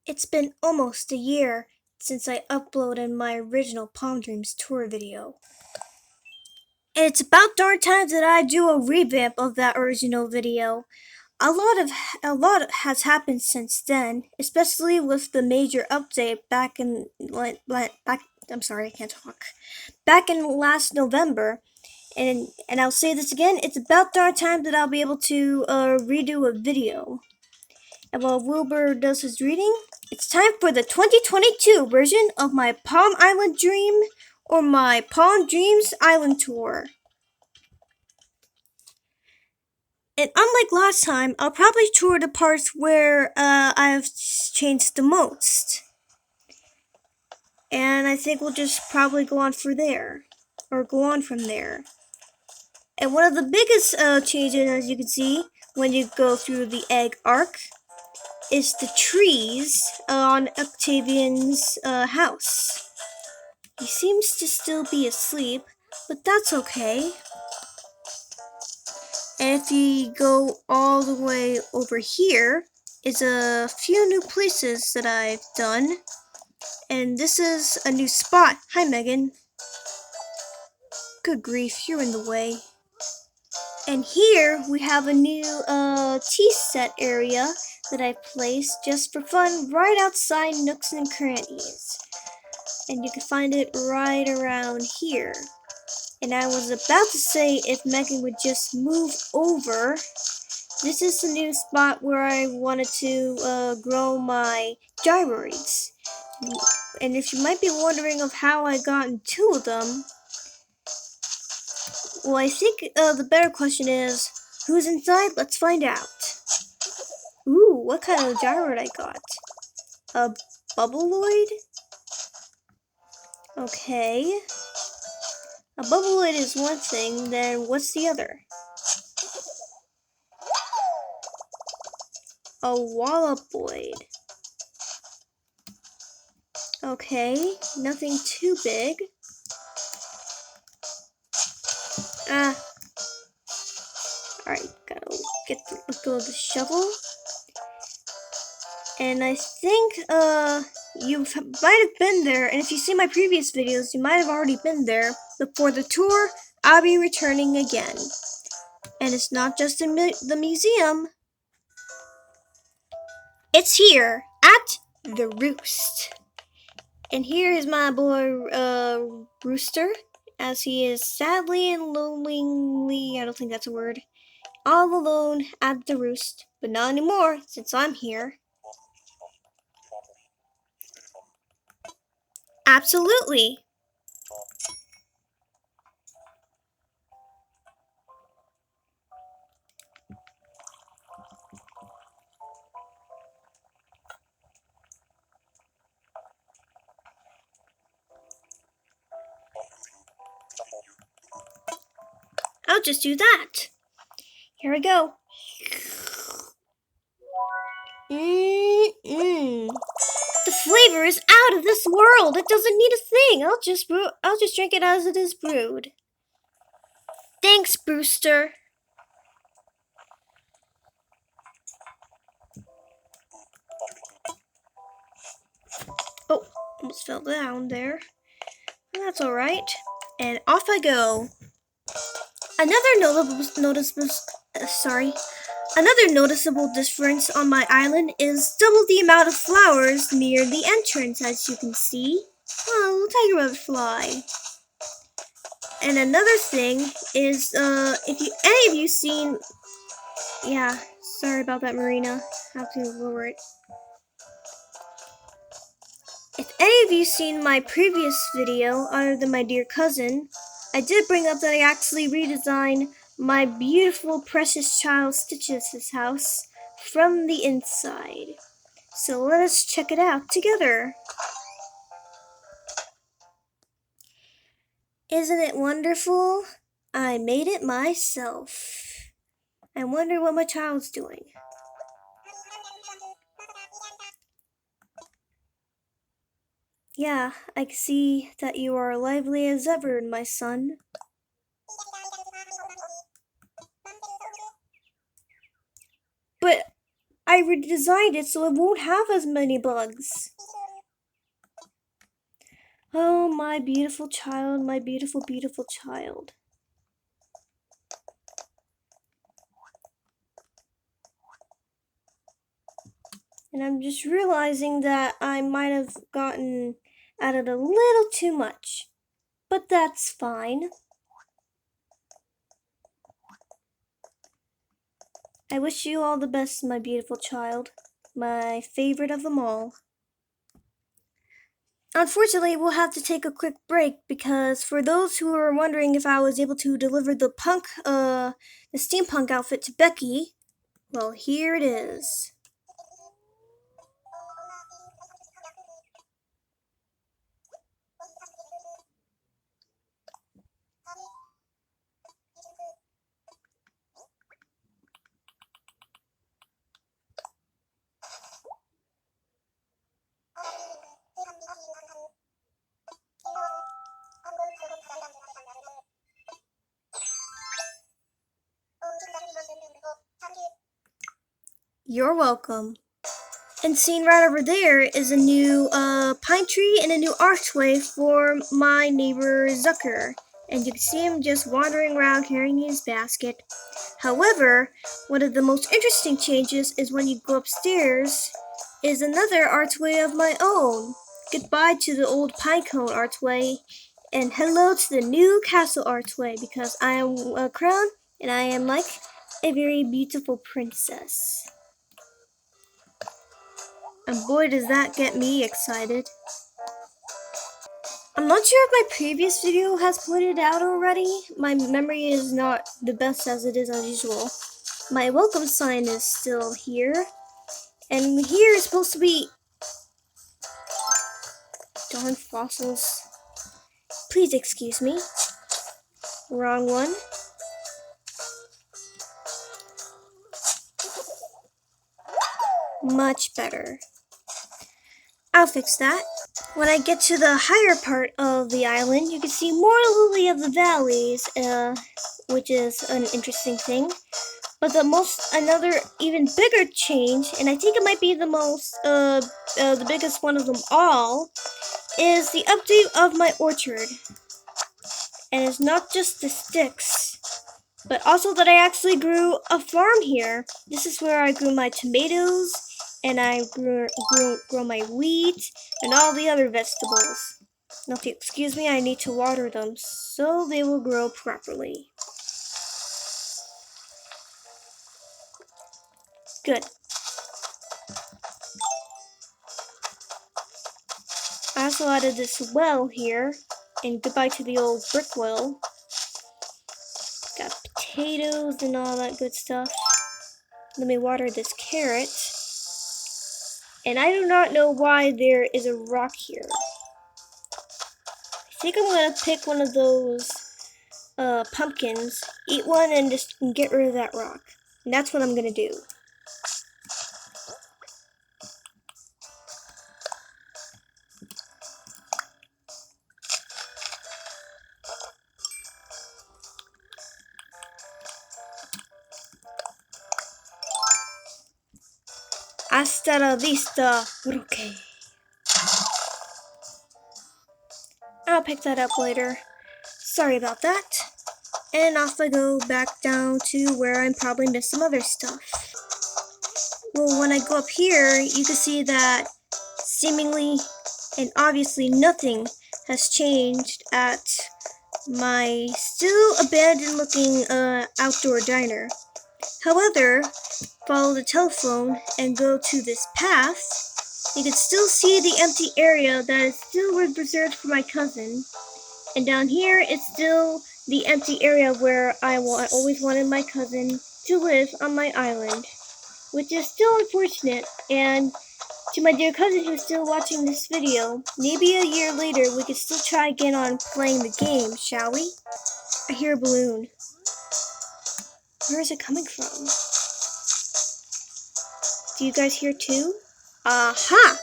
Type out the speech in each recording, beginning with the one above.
It's been almost a year since I uploaded my original PalmDreams tour video. And it's about darn time that I do a revamp of that original video. A lot has happened since then, especially with the major update back in last November. And I'll say this again, it's about darn time that I'll be able to redo a video. And while Wilbur does his reading, it's time for the 2022 version of my Palm Island Dream or my PalmDreams Island Tour. And unlike last time, I'll probably tour the parts where I've changed the most. And I think we'll just probably go on from there. And one of the biggest changes, as you can see, when you go through the egg arc, is the trees on Octavian's house. He seems to still be asleep, but that's okay. And if you go all the way over here, is a few new places that I've done. And this is a new spot. Hi, Megan. Good grief, you're in the way. And here we have a new tea set area that I placed just for fun right outside Nooks and Crannies. And you can find it right around here. And I was about to say if Megan would just move over. This is the new spot where I wanted to grow my gyroids. And if you might be wondering of how I got two of them, well, I think the better question is, who's inside? Let's find out. Ooh, what kind of gyroid I got? A bubbleoid? Okay. A bubbleoid is one thing, then what's the other? A wallopoid. Okay, nothing too big. Alright, let's go with the shovel. And I think, you might have been there, and if you see my previous videos, you might have already been there. But for the tour, I'll be returning again. And it's not just in the museum. It's here, at the Roost. And here is my boy, Rooster, as he is sadly and lonely, I don't think that's a word, all alone at the Roost. But not anymore, since I'm here. Absolutely. I'll just do that. Here we go. The flavor is out of this world. It doesn't need a thing. I'll just drink it as it is brewed. Thanks, Brewster. Oh, almost fell down there. That's alright. And off I go. Another noticeable difference on my island is double the amount of flowers near the entrance, as you can see. Oh, tiger butterfly. And another thing is, if any of you seen, yeah, sorry about that, Marina. I have to lower it. If any of you seen my previous video, other than my dear cousin, I did bring up that I actually redesigned my beautiful precious child Stitches' house from the inside. So let us check it out together. Isn't it wonderful? I made it myself. I wonder what my child's doing. Yeah, I can see that you are lively as ever, my son. But I redesigned it so it won't have as many bugs. Oh, my beautiful child, my beautiful, beautiful child. And I'm just realizing that I might have gotten at it a little too much. But that's fine. I wish you all the best, my beautiful child. My favorite of them all. Unfortunately, we'll have to take a quick break because for those who are wondering if I was able to deliver the steampunk outfit to Becky, well, here it is. You're welcome. And seen right over there is a new pine tree and a new archway for my neighbor Zucker. And you can see him just wandering around carrying his basket. However, one of the most interesting changes is when you go upstairs is another archway of my own. Goodbye to the old pinecone archway and hello to the new castle archway because I am a crown and I am like a very beautiful princess. And boy, does that get me excited. I'm not sure if my previous video has put it out already. My memory is not the best as it is as usual. My welcome sign is still here. And here is supposed to be... Darn fossils. Please excuse me. Wrong one. Much better. I'll fix that. When I get to the higher part of the island, you can see more Lily of the Valleys, which is an interesting thing. But another even bigger change, and I think it might be the biggest one of them all, is the update of my orchard. And it's not just the sticks, but also that I actually grew a farm here. This is where I grew my tomatoes, and I grow my wheat, and all the other vegetables. Now if you excuse me, I need to water them so they will grow properly. Good. I also added this well here, and goodbye to the old brick well. Got potatoes and all that good stuff. Let me water this carrot. And I do not know why there is a rock here. I think I'm gonna pick one of those pumpkins, eat one, and just get rid of that rock. And that's what I'm gonna do. Hasta la vista, Roque. I'll pick that up later. Sorry about that. And off I go back down to where I probably missed some other stuff. Well, when I go up here, you can see that seemingly and obviously nothing has changed at my still abandoned looking outdoor diner. However, follow the telephone and go to this path, you can still see the empty area that is still reserved for my cousin. And down here, it's still the empty area where I always wanted my cousin to live on my island, which is still unfortunate. And to my dear cousin who's still watching this video, maybe a year later we could still try again on playing the game, shall we? I hear a balloon. Where is it coming from? Do you guys hear too? Aha!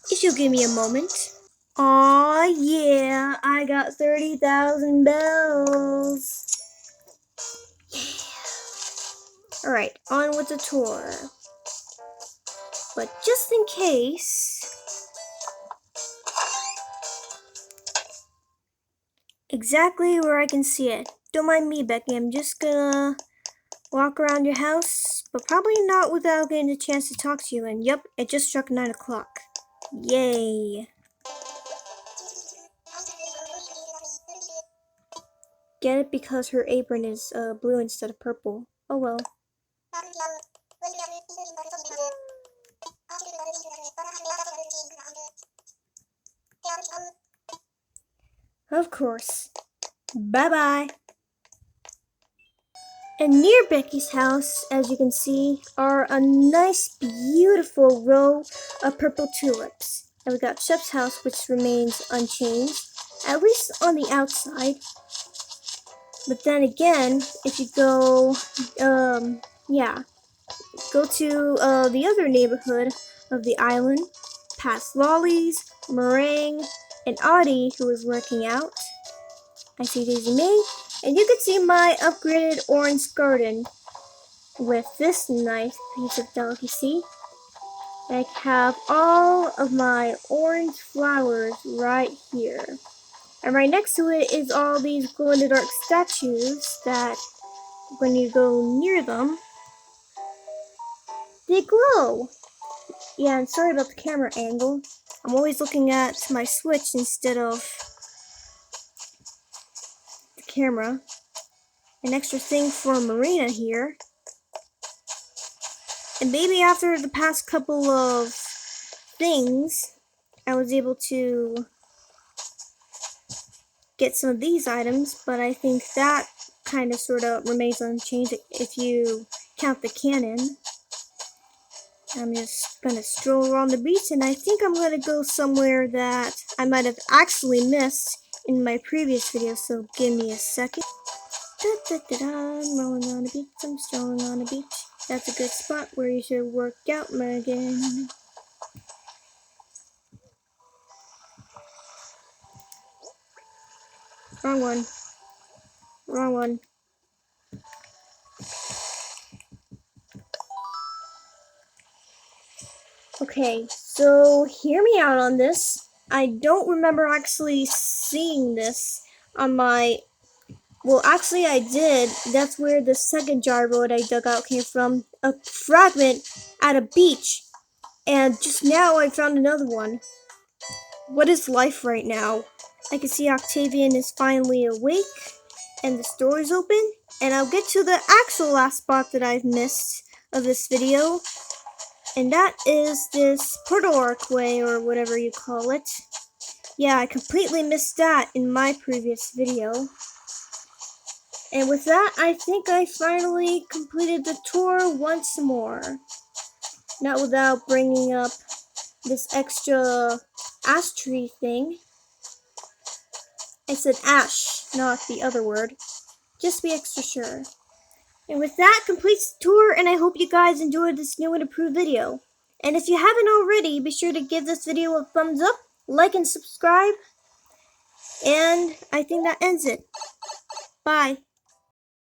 If you'll give me a moment. Aw, yeah, I got 30,000 bells. Yeah. Alright, on with the tour. But just in case, exactly where I can see it. Don't mind me, Becky. I'm just gonna walk around your house, but probably not without getting a chance to talk to you. And yep, it just struck 9 o'clock. Yay. Get it because her apron is blue instead of purple. Oh well. Of course. Bye-bye. And near Becky's house, as you can see, are a nice, beautiful row of purple tulips. And we got Shep's house, which remains unchanged, at least on the outside. But then again, if you go, go to the other neighborhood of the island, past Lolly's, Meringue, and Audie, who is working out. I see Daisy May, and you can see my upgraded orange garden with this nice piece of delicacy. I have all of my orange flowers right here. And right next to it is all these glow-in-the-dark statues that, when you go near them, they glow. Yeah, and sorry about the camera angle. I'm always looking at my Switch instead of the camera. An extra thing for Marina here. And maybe after the past couple of things, I was able to get some of these items, but I think that kind of sort of remains unchanged if you count the cannon. I'm just gonna stroll around the beach, and I think I'm gonna go somewhere that I might have actually missed in my previous video, so give me a second. I'm rolling on the beach, I'm strolling on the beach. That's a good spot where you should work out, Megan. Wrong one. Wrong one. Okay, so hear me out on this. I don't remember actually seeing this on my... Well, actually I did. That's where the second gyroid I dug out came from. A fragment at a beach. And just now I found another one. What is life right now? I can see Octavian is finally awake. And the store is open. And I'll get to the actual last spot that I've missed of this video. And that is this portal archway, or whatever you call it. Yeah, I completely missed that in my previous video. And with that, I think I finally completed the tour once more. Not without bringing up this extra ash tree thing. I said ash, not the other word. Just be extra sure. And with that completes the tour, and I hope you guys enjoyed this new and improved video. And if you haven't already, be sure to give this video a thumbs up, like and subscribe. And I think that ends it. Bye.